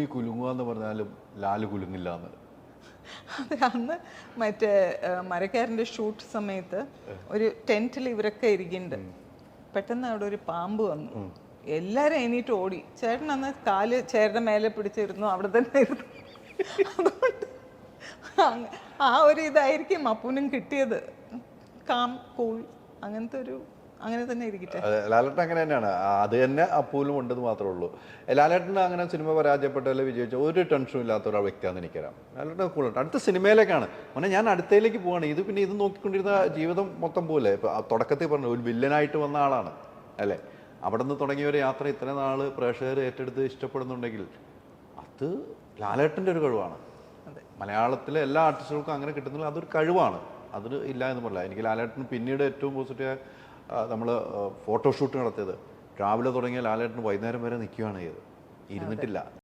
ഭൂമി കുലുങ്ങുക എന്ന് പറഞ്ഞാലും ലാല് കുലുങ്ങില്ല എന്ന്. അത് അന്ന് മറ്റേ മരക്കാരൻ്റെ ഷൂട്ട് സമയത്ത് ഒരു ടെൻറ്റിൽ ഇവരൊക്കെ ഇരിക്കുന്നുണ്ട്. പെട്ടെന്ന് അവിടെ ഒരു പാമ്പ് വന്നു. എല്ലാരും എണീറ്റ് ഓടി. ചേട്ടൻ അന്ന് കാല് ചേട്ടൻ്റെ മേലെ പിടിച്ചിരുന്നു, അവിടെ തന്നെ ഇരുന്നു. അതുകൊണ്ട് ആ ഒരു ഇതായിരിക്കും അപ്പൂനും കിട്ടിയത്. കാം കൂൾ അങ്ങനത്തെ ഒരു അങ്ങനെ തന്നെ ഇരിക്കട്ടെ. ലാലേട്ടൻ അങ്ങനെ തന്നെയാണ്. അത് തന്നെ അപ്പൂലും ഉണ്ടെന്ന് മാത്രമേ ഉള്ളൂ. ലാലേട്ടൻ അങ്ങനെ സിനിമ പരാജയപ്പെട്ടാലും വിജയിച്ച ഒരു ടെൻഷനും ഇല്ലാത്ത ഒരാൾ വ്യക്തിയാണെന്ന് എനിക്കറിയാം. ലാലേട്ടൻ കൂളുണ്ട്. അടുത്ത സിനിമയിലേക്കാണ് മോനെ, ഞാൻ അടുത്തയിലേക്ക് പോവാണ്. ഇത് പിന്നെ ഇത് നോക്കിക്കൊണ്ടിരുന്ന ജീവിതം മൊത്തം പോലെ. ഇപ്പൊ തുടക്കത്തിൽ പറഞ്ഞു ഒരു വില്ലനായിട്ട് വന്ന ആളാണ് അല്ലേ. അവിടെ നിന്ന് തുടങ്ങിയ ഒരു യാത്ര ഇത്ര നാള് പ്രേക്ഷകർ ഏറ്റെടുത്ത് ഇഷ്ടപ്പെടുന്നുണ്ടെങ്കിൽ അത് ലാലേട്ടൻ്റെ ഒരു കഴിവാണ്. മലയാളത്തിലെ എല്ലാ ആർട്ടിസ്റ്റുകൾക്കും അങ്ങനെ കിട്ടുന്നില്ല, അതൊരു കഴിവാണ്. അതിന് ഇല്ല എന്ന് പറയില്ല. എനിക്ക് ലാലേട്ടൻ പിന്നീട് ഏറ്റവും പോസിറ്റീവ് നമ്മൾ ഫോട്ടോഷൂട്ട് നടത്തിയത് രാവിലെ തുടങ്ങിയ ലാലേട്ടൻ വൈകുന്നേരം വരെ നിൽക്കുകയാണ് ചെയ്തത്, ഇരുന്നിട്ടില്ല.